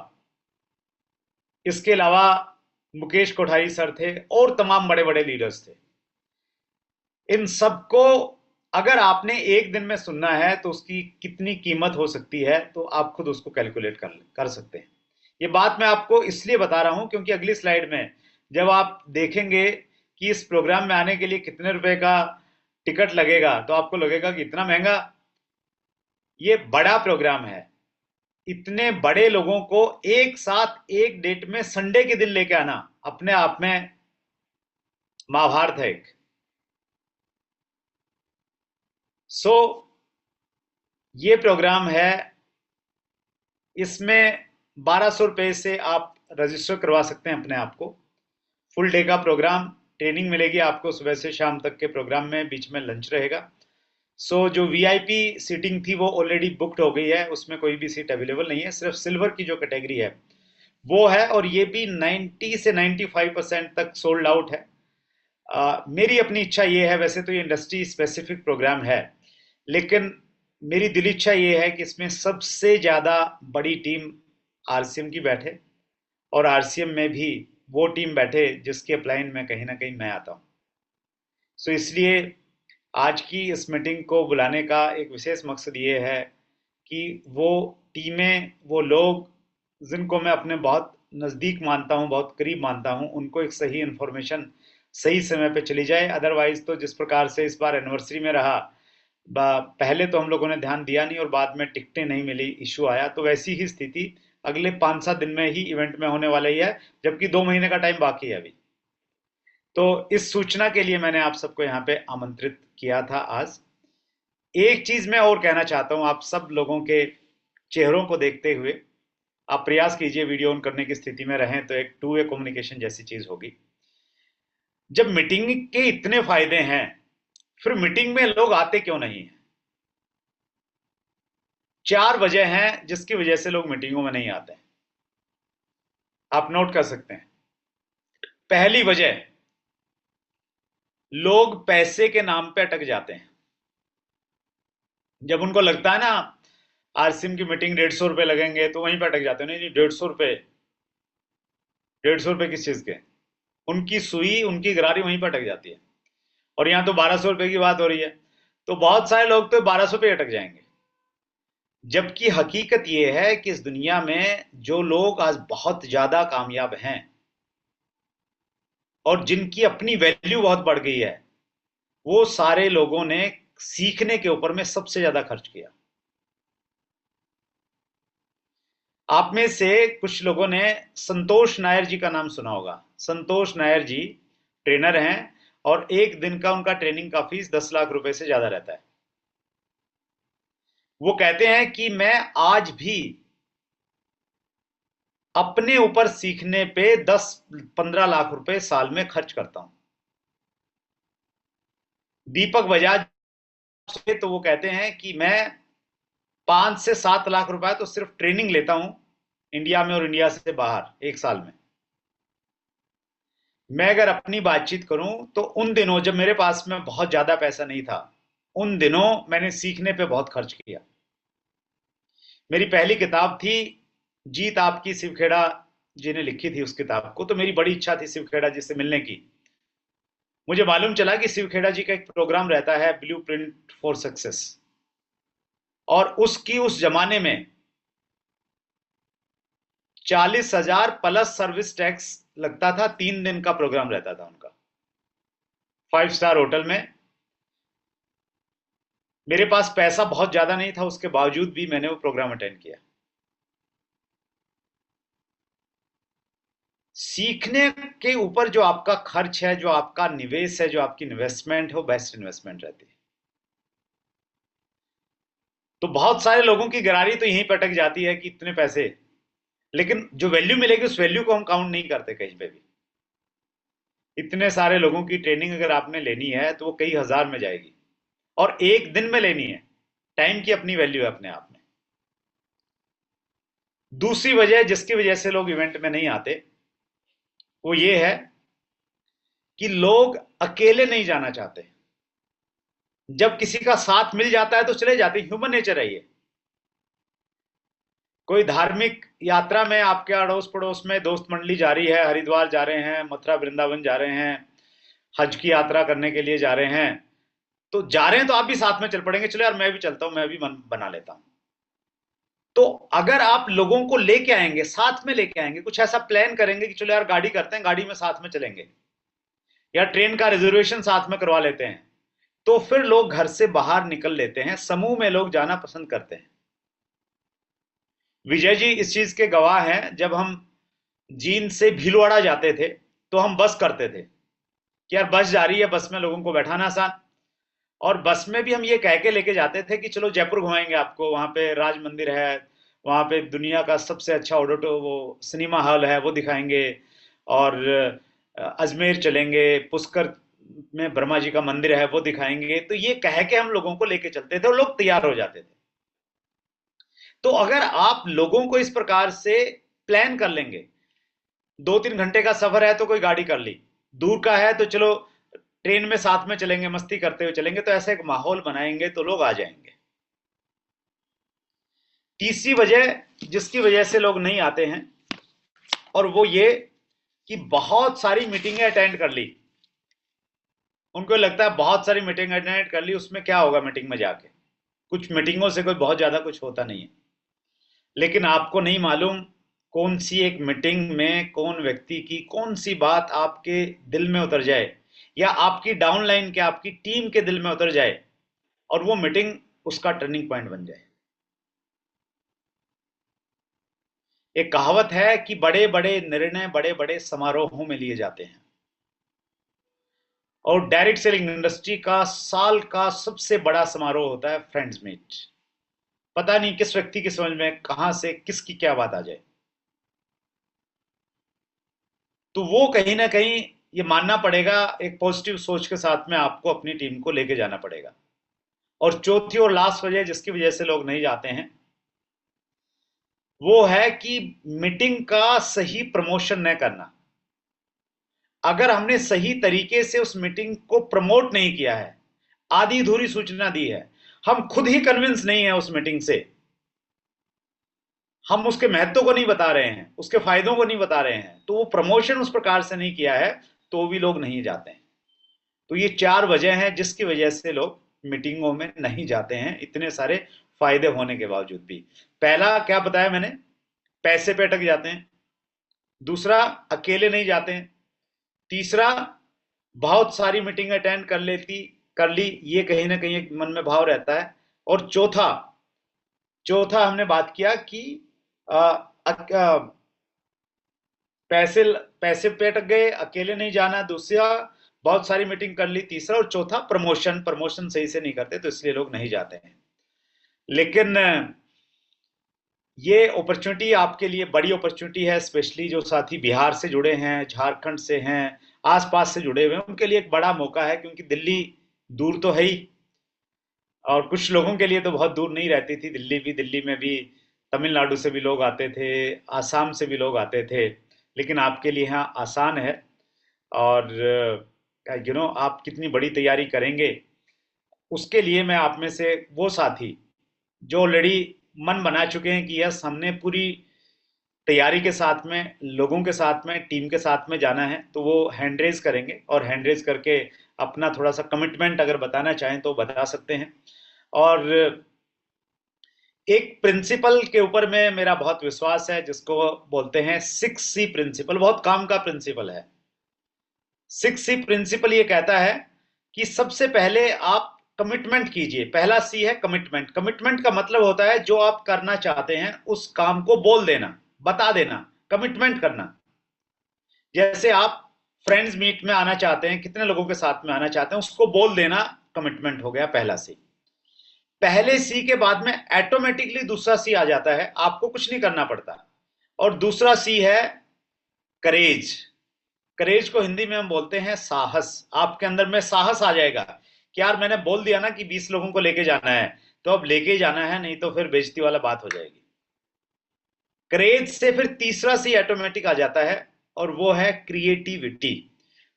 इसके अलावा मुकेश कोठारी सर थे और तमाम बड़े बड़े लीडर्स थे। इन सबको अगर आपने एक दिन में सुनना है तो उसकी कितनी कीमत हो सकती है तो आप खुद उसको कैलकुलेट कर सकते हैं। ये बात मैं आपको इसलिए बता रहा हूं क्योंकि अगली स्लाइड में जब आप देखेंगे कि इस प्रोग्राम में आने के लिए कितने रुपए का टिकट लगेगा तो आपको लगेगा कि इतना महंगा। ये बड़ा प्रोग्राम है, इतने बड़े लोगों को एक साथ एक डेट में संडे के दिन लेके आना अपने आप में महाभारत है एक। सो ये प्रोग्राम है, इसमें 1200 रुपये से आप रजिस्टर करवा सकते हैं अपने आप को। फुल डे का प्रोग्राम, ट्रेनिंग मिलेगी आपको सुबह से शाम तक के प्रोग्राम में, बीच में लंच रहेगा। सो जो वीआईपी सीटिंग थी वो ऑलरेडी बुक्ड हो गई है, उसमें कोई भी सीट अवेलेबल नहीं है, सिर्फ सिल्वर की जो कैटेगरी है वो है, और ये भी 90 से 95% तक सोल्ड आउट है। मेरी अपनी इच्छा ये है, वैसे तो ये इंडस्ट्री स्पेसिफिक प्रोग्राम है, लेकिन मेरी दिल इच्छा ये है कि इसमें सबसे ज़्यादा बड़ी टीम आरसीएम की बैठे और आरसीएम में भी वो टीम बैठे जिसके अपलाइन में कहीं ना कहीं मैं आता हूँ। सो इसलिए आज की इस मीटिंग को बुलाने का एक विशेष मकसद ये है कि वो टीमें, वो लोग जिनको मैं अपने बहुत नज़दीक मानता हूँ, बहुत करीब मानता हूँ, उनको एक सही इन्फॉर्मेशन सही समय पे चली जाए। अदरवाइज तो जिस प्रकार से इस बार एनिवर्सरी में रहा, पहले तो हम लोगों ने ध्यान दिया नहीं और बाद में टिकटें नहीं मिली, इशू आया, तो वैसी ही स्थिति अगले 5-7 दिन में ही इवेंट में होने वाला ही है, जबकि 2 महीने का टाइम बाकी है अभी। तो इस सूचना के लिए मैंने आप सबको यहाँ पे आमंत्रित किया था आज। एक चीज मैं और कहना चाहता हूँ, आप सब लोगों के चेहरों को देखते हुए आप प्रयास कीजिए वीडियो ऑन करने की स्थिति में रहें तो एक टू वे कम्युनिकेशन जैसी चीज होगी। जब मीटिंग के इतने फायदे हैं, फिर मीटिंग में लोग आते क्यों नहीं है? 4 वजह हैं जिसकी वजह से लोग मीटिंगों में नहीं आते हैं, आप नोट कर सकते हैं। पहली वजह, लोग पैसे के नाम पे अटक जाते हैं। जब उनको लगता है ना आरसीएम की मीटिंग 150 रुपए लगेंगे तो वहीं पे अटक जाते हैं, नहीं नहीं 150 रुपए, 150 रुपए किस चीज के? उनकी सुई, उनकी गरारी वहीं पर अटक जाती है। और यहाँ तो 1200 रुपए की बात हो रही है, तो बहुत सारे लोग तो 1200 पे अटक जाएंगे। जबकि हकीकत यह है कि इस दुनिया में जो लोग आज बहुत ज्यादा कामयाब हैं और जिनकी अपनी वैल्यू बहुत बढ़ गई है, वो सारे लोगों ने सीखने के ऊपर में सबसे ज्यादा खर्च किया। आप में से कुछ लोगों ने संतोष नायर जी का नाम सुना होगा। संतोष नायर जी ट्रेनर हैं और एक दिन का उनका ट्रेनिंग का फीस 10 लाख रुपए से ज्यादा रहता है। वो कहते हैं कि मैं आज भी अपने ऊपर सीखने पे 10-15 लाख रुपए साल में खर्च करता हूं। दीपक बजाज से तो वो कहते हैं कि मैं 5 से 7 लाख रुपए तो सिर्फ ट्रेनिंग लेता हूं इंडिया में और इंडिया से बाहर एक साल में। मैं अगर अपनी बातचीत करूं तो उन दिनों जब मेरे पास में बहुत ज्यादा पैसा नहीं था, उन दिनों मैंने सीखने पे बहुत खर्च किया। मेरी पहली किताब थी जीत आपकी, शिवखेड़ा जी ने लिखी थी उस किताब को, तो मेरी बड़ी इच्छा थी शिवखेड़ा जी से मिलने की। मुझे मालूम चला कि शिवखेड़ा जी का एक प्रोग्राम रहता है ब्लू प्रिंट फॉर सक्सेस, और उसकी उस जमाने में 40,000 प्लस सर्विस टैक्स लगता था। 3 दिन का प्रोग्राम रहता था उनका 5 स्टार होटल में। मेरे पास पैसा बहुत ज्यादा नहीं था, उसके बावजूद भी मैंने वो प्रोग्राम अटेंड किया। सीखने के ऊपर जो आपका खर्च है, जो आपका निवेश है, जो आपकी इन्वेस्टमेंट है, वो बेस्ट इन्वेस्टमेंट रहती है। तो बहुत सारे लोगों की गरारी तो यहीं पर अटक जाती है कि इतने पैसे, लेकिन जो वैल्यू मिलेगी उस वैल्यू को हम काउंट नहीं करते कहीं पे भी। इतने सारे लोगों की ट्रेनिंग अगर आपने लेनी है तो वो कई हजार में जाएगी, और एक दिन में लेनी है। टाइम की अपनी वैल्यू है अपने आप में। दूसरी वजह जिसकी वजह से लोग इवेंट में नहीं आते, वो ये है कि लोग अकेले नहीं जाना चाहते। जब किसी का साथ मिल जाता है तो चले जाते, ह्यूमन नेचर है ये। कोई धार्मिक यात्रा में आपके अड़ोस पड़ोस में दोस्त मंडली जा रही है, हरिद्वार जा रहे हैं, मथुरा वृंदावन जा रहे हैं, हज की यात्रा करने के लिए जा रहे हैं, तो जा रहे हैं तो आप भी साथ में चल पड़ेंगे, चलो यार मैं भी चलता हूं, मैं भी मन बना लेता हूं। तो अगर आप लोगों को लेके आएंगे, साथ में लेके आएंगे, कुछ ऐसा प्लान करेंगे कि चलो यार गाड़ी करते हैं, गाड़ी में साथ में चलेंगे, या ट्रेन का रिजर्वेशन साथ में करवा लेते हैं, तो फिर लोग घर से बाहर निकल लेते हैं, समूह में लोग जाना पसंद करते हैं। विजय जी इस चीज के गवाह हैं। जब हम जींद से भीलवाड़ा जाते थे तो हम बस करते थे कि यार बस जा रही है, बस में लोगों को बैठाना आसान। और बस में भी हम ये कह के लेके जाते थे कि चलो जयपुर घुमाएंगे आपको, वहां पे राज मंदिर है, वहां पे दुनिया का सबसे अच्छा ऑडिटो वो सिनेमा हॉल है वो दिखाएंगे, और अजमेर चलेंगे, पुष्कर में ब्रह्मा जी का मंदिर है वो दिखाएंगे। तो ये कह के हम लोगों को लेके चलते थे और लोग तैयार हो जाते थे। तो अगर आप लोगों को इस प्रकार से प्लान कर लेंगे, 2-3 घंटे का सफर है तो कोई गाड़ी कर ली, दूर का है तो चलो ट्रेन में साथ में चलेंगे, मस्ती करते हुए चलेंगे, तो ऐसा एक माहौल बनाएंगे तो लोग आ जाएंगे। तीसरी वजह जिसकी वजह से लोग नहीं आते हैं, और वो ये कि बहुत सारी मीटिंगें अटेंड कर ली। उनको लगता है बहुत सारी मीटिंग अटेंड कर ली, उसमें क्या होगा मीटिंग में जाके, कुछ मीटिंगों से कोई बहुत ज्यादा कुछ होता नहीं है। लेकिन आपको नहीं मालूम कौन सी एक मीटिंग में कौन व्यक्ति की कौन सी बात आपके दिल में उतर जाए, या आपकी डाउनलाइन के आपकी टीम के दिल में उतर जाए, और वो मीटिंग उसका टर्निंग पॉइंट बन जाए। एक कहावत है कि बड़े बड़े निर्णय बड़े बड़े समारोहों में लिए जाते हैं, और डायरेक्ट सेलिंग इंडस्ट्री का साल का सबसे बड़ा समारोह होता है फ्रेंड्स मीट। पता नहीं किस व्यक्ति की समझ में कहां से किसकी क्या बात आ जाए। तो वो कहीं ना कहीं ये मानना पड़ेगा, एक पॉजिटिव सोच के साथ में आपको अपनी टीम को लेके जाना पड़ेगा। और चौथी और लास्ट वजह जिसकी वजह से लोग नहीं जाते हैं, वो है कि मीटिंग का सही प्रमोशन न करना। अगर हमने सही तरीके से उस मीटिंग को प्रमोट नहीं किया है, आधी अधूरी सूचना दी है, हम खुद ही कन्विंस नहीं है उस मीटिंग से, हम उसके महत्व को नहीं बता रहे हैं, उसके फायदों को नहीं बता रहे हैं, तो वो प्रमोशन उस प्रकार से नहीं किया है, तो भी लोग नहीं जाते हैं। तो ये 4 वजह हैं जिसकी वजह से लोग मीटिंगों में नहीं जाते हैं, इतने सारे फायदे होने के बावजूद भी। पहला क्या बताया मैंने, पैसे पे अटक जाते हैं। दूसरा, अकेले नहीं जाते हैं। तीसरा, बहुत सारी मीटिंग अटेंड कर ली, ये कहीं ना कहीं एक मन में भाव रहता है। और चौथा चौथा हमने बात किया कि आ, पैसे पैसे पे अटक गए, अकेले नहीं जाना। दूसरा, बहुत सारी मीटिंग कर ली। तीसरा और चौथा, प्रमोशन प्रमोशन सही से नहीं करते, तो इसलिए लोग नहीं जाते हैं। लेकिन ये अपॉर्चुनिटी आपके लिए बड़ी अपॉर्चुनिटी है, स्पेशली जो साथी बिहार से जुड़े हैं, झारखंड से हैं, आसपास से जुड़े हुए हैं, उनके लिए एक बड़ा मौका है, क्योंकि दिल्ली दूर तो है ही, और कुछ लोगों के लिए तो बहुत दूर नहीं रहती थी दिल्ली भी। दिल्ली में भी तमिलनाडु से भी लोग आते थे, आसाम से भी लोग आते थे, लेकिन आपके लिए यहाँ आसान है। और आप कितनी बड़ी तैयारी करेंगे, उसके लिए मैं आप में से वो साथी जो ऑलरेडी मन बना चुके हैं कि यस हमने पूरी तैयारी के साथ में, लोगों के साथ में, टीम के साथ में जाना है, तो वो हैंड रेज करेंगे, और हैंड रेज करके अपना थोड़ा सा कमिटमेंट अगर बताना चाहें तो बता सकते हैं। और एक प्रिंसिपल के ऊपर में मेरा बहुत विश्वास है, जिसको बोलते हैं 6C प्रिंसिपल। बहुत काम का प्रिंसिपल है। 6C प्रिंसिपल ये कहता है कि सबसे पहले आप कमिटमेंट कीजिए। पहला सी है कमिटमेंट। कमिटमेंट का मतलब होता है जो आप करना चाहते हैं उस काम को बोल देना, बता देना, कमिटमेंट करना। जैसे आप फ्रेंड्स मीट में आना चाहते हैं, कितने लोगों के साथ में आना चाहते हैं, उसको बोल देना कमिटमेंट हो गया पहला सी। पहले सी के बाद में ऑटोमेटिकली दूसरा सी आ जाता है, आपको कुछ नहीं करना पड़ता। और दूसरा सी है करेज। करेज को हिंदी में हम बोलते हैं साहस। आपके अंदर में साहस आ जाएगा कि यार मैंने बोल दिया ना कि 20 लोगों को लेके जाना है, तो अब लेके ही जाना है, नहीं तो फिर बेइज्जती वाला बात हो जाएगी। करेज से फिर तीसरा सी ऑटोमेटिक आ जाता है, और वो है क्रिएटिविटी,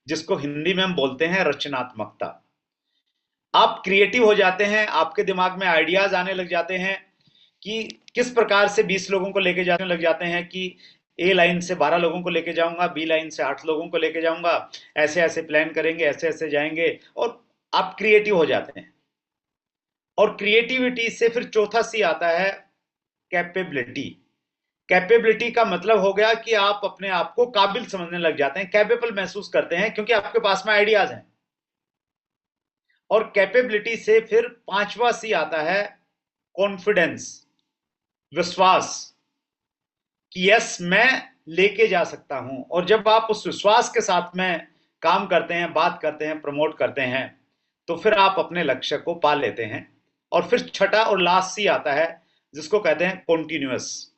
जिसको हिंदी में हम बोलते हैं रचनात्मकता। आप क्रिएटिव हो जाते हैं, आपके दिमाग में आइडियाज आने लग जाते हैं कि किस प्रकार से 20 लोगों को लेके जाने लग जाते हैं कि ए लाइन से 12 लोगों को लेके जाऊंगा, बी लाइन से 8 लोगों को लेके जाऊंगा, ऐसे ऐसे प्लान करेंगे, ऐसे ऐसे जाएंगे, और आप क्रिएटिव हो जाते हैं। और क्रिएटिविटी से फिर चौथा सी आता है, कैपेबिलिटी। कैपेबिलिटी का मतलब हो गया कि आप अपने आप को काबिल समझने लग जाते हैं, कैपेबल महसूस करते हैं, क्योंकि आपके पास में आइडियाज हैं। और कैपेबिलिटी से फिर पांचवा सी आता है, कॉन्फिडेंस, विश्वास, कि यस मैं लेके जा सकता हूं। और जब आप उस विश्वास के साथ में काम करते हैं, बात करते हैं, प्रमोट करते हैं, तो फिर आप अपने लक्ष्य को पा लेते हैं। और फिर छठा और लास्ट सी आता है, जिसको कहते हैं कॉन्टिन्यूअस।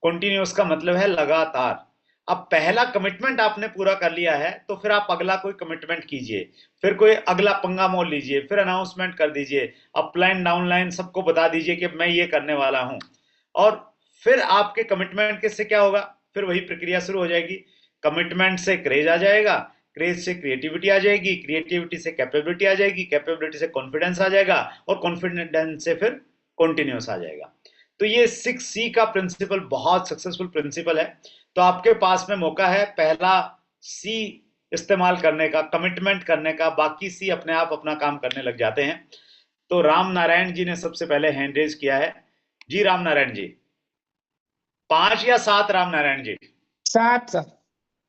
कॉन्टिन्यूअस का मतलब है लगातार। अब पहला कमिटमेंट आपने पूरा कर लिया है, तो फिर आप अगला कोई कमिटमेंट कीजिए, फिर कोई अगला पंगा मोल लीजिए, फिर अनाउंसमेंट कर दीजिए, अपलाइन डाउनलाइन सबको बता दीजिए कि मैं ये करने वाला हूं। और फिर आपके कमिटमेंट के से क्या होगा, फिर वही प्रक्रिया शुरू हो जाएगी। कमिटमेंट से क्रेज आ जाएगा, क्रेज से क्रिएटिविटी आ जाएगी, क्रिएटिविटी से कैपेबिलिटी आ जाएगी, कैपेबिलिटी से कॉन्फिडेंस आ जाएगा, और कॉन्फिडेंस से फिर कॉन्टिन्यूस आ जाएगा। तो ये 6C का प्रिंसिपल बहुत सक्सेसफुल प्रिंसिपल है। तो आपके पास में मौका है पहला सी इस्तेमाल करने का, कमिटमेंट करने का, बाकी सी अपने आप अपना काम करने लग जाते हैं। तो राम नारायण जी ने सबसे पहले हैंड रेज किया है। जी राम नारायण जी, 5 या 7 Ram Narayan ji? 7 sir.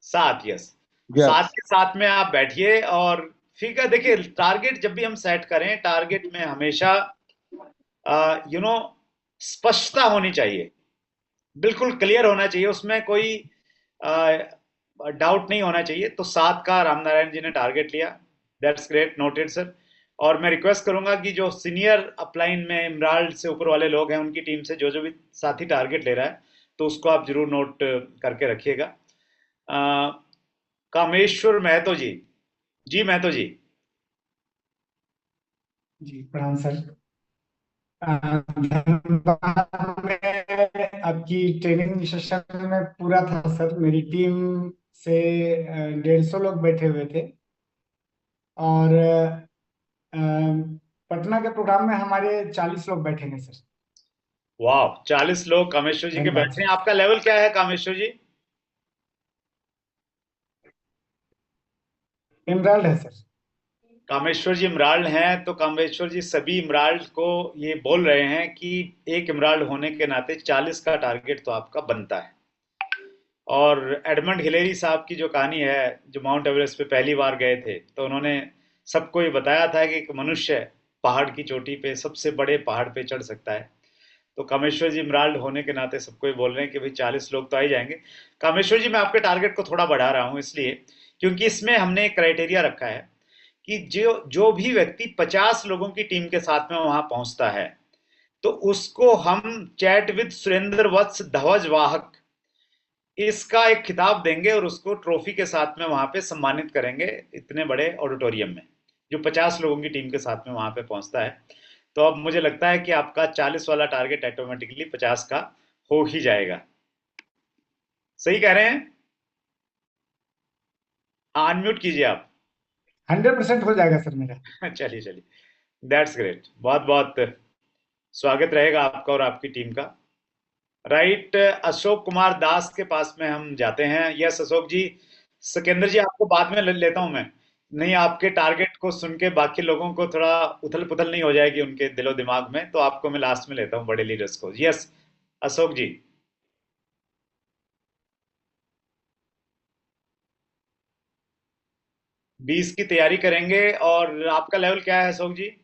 7, yes. Yes. 7 के साथ में आप बैठिए और फिगर देखिए। टारगेट जब भी हम सेट करें, टारगेट में हमेशा स्पष्टता होनी चाहिए, बिल्कुल क्लियर होना चाहिए, उसमें कोई डाउट नहीं होना चाहिए। तो 7 का रामनारायण जी ने टारगेट लिया। That's great, noted sir. और मैं रिक्वेस्ट करूंगा कि जो सीनियर अपलाइन में इमराल्ड से ऊपर वाले लोग हैं, उनकी टीम से जो जो भी साथी टारगेट ले रहा है, तो उसको आप जरूर नोट करके रखिएगा। कामेश्वर महतो जी, जी महतो जी। जी प्रणाम सर। धन्यवाद। मैं आपकी ट्रेनिंग सेशन में पूरा था सर। मेरी टीम से 150 लोग बैठे हुए थे, और अ, पटना के प्रोग्राम में हमारे 40 लोग बैठेंगे सर। वाह, 40 लोग कामेश्वर जी के धन्यवाद बैठे हैं। सर। आपका लेवल क्या है कामेश्वर जी? इमराल्ड है सर। कामेश्वर जी इमराल्ड हैं, तो कामेश्वर जी सभी इमराल्ड को ये बोल रहे हैं कि एक इमराल्ड होने के नाते 40 का टारगेट तो आपका बनता है। और एडमंड हिलेरी साहब की जो कहानी है, जो माउंट एवरेस्ट पे पहली बार गए थे, तो उन्होंने सबको ये बताया था कि एक मनुष्य पहाड़ की चोटी पे, सबसे बड़े पहाड़ पे चढ़ सकता है। तो कामेश्वर जी इमराल्ड होने के नाते सबको ये बोल रहे हैं कि भाई 40 लोग तो आ ही जाएंगे। कामेश्वर जी मैं आपके टारगेट को थोड़ा बढ़ा रहा हूँ, इसलिए क्योंकि इसमें हमने एक क्राइटेरिया रखा है कि जो जो भी व्यक्ति 50 लोगों की टीम के साथ में वहां पहुंचता है, तो उसको हम चैट विद सुरेंद्र वत्स ध्वज वाहक, इसका एक खिताब देंगे और उसको ट्रॉफी के साथ में वहां पे सम्मानित करेंगे, इतने बड़े ऑडिटोरियम में, जो 50 लोगों की टीम के साथ में वहां पे पहुंचता है। तो अब मुझे लगता है कि आपका 40 वाला टारगेट ऑटोमेटिकली 50 का हो ही जाएगा। सही कह रहे हैं? हाँ, अनम्यूट कीजिए आप। 100% हो जाएगा सर मेरा। चलिए चलिए, दैट्स ग्रेट। बहुत बहुत स्वागत रहेगा आपका और आपकी टीम का। राइट, अशोक कुमार दास के पास में हम जाते हैं। यस अशोक जी। सिकंदर जी आपको बाद में ले लेता हूं मैं। नहीं, आपके टारगेट को सुन के बाकी लोगों को थोड़ा उथल पुथल नहीं हो जाएगी उनके दिलो दिमाग में, तो आपको मैं लास्ट में लेता हूं, बड़े लीडर्स को। यस अशोक जी। 20 की तैयारी करेंगे। और आपका लेवल क्या है अशोक जी?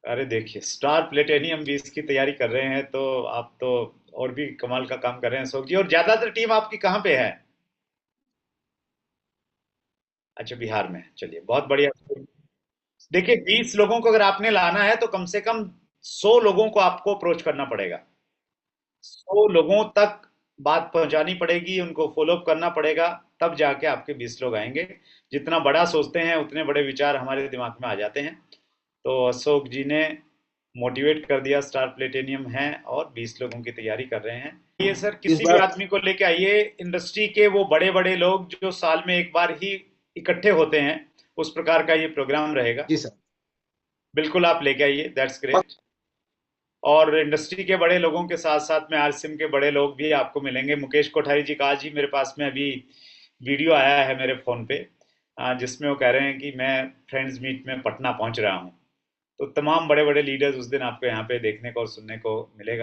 अरे देखिए, स्टार प्लेटेनियम 20 की तैयारी कर रहे हैं, तो आप तो और भी कमाल का काम कर रहे हैं अशोक जी। और ज्यादातर टीम आपकी कहाँ पे है? अच्छा, बिहार में। चलिए, बहुत बढ़िया। देखिए, 20 लोगों को अगर आपने लाना है, तो कम से कम 100 लोगों को आपको अप्रोच करना पड़ेगा। 100 लोगों तक बात पहुंचानी पड़ेगी, उनको फॉलो अप करना पड़ेगा, तब जाके आपके 20 लोग आएंगे। जितना बड़ा सोचते हैं, उतने बड़े विचार हमारे दिमाग में आ जाते हैं। तो अशोक जी ने मोटिवेट कर दिया, स्टार प्लेटेनियम है और 20 लोगों की तैयारी कर रहे हैं। आइए सर, इस किसी भी बार आदमी को लेके आइए, इंडस्ट्री के वो बड़े बड़े लोग जो साल में एक बार ही इकट्ठे होते हैं, उस प्रकार का ये प्रोग्राम रहेगा। जी सर। बिल्कुल आप लेके आइए, दैट्स ग्रेट। और इंडस्ट्री के बड़े लोगों के साथ साथ में आरसीएम के बड़े लोग भी आपको मिलेंगे। मुकेश कोठारी जी का आज ही मेरे पास में अभी वीडियो आया है मेरे फोन पे, जिसमें वो कह रहे हैं कि मैं फ्रेंड्स मीट में पटना पहुंच रहा हूं। तो तमाम बड़े बड़े लीडर्स उस दिन आपको यहाँ पे देखने को और सुनने को मिलेगा।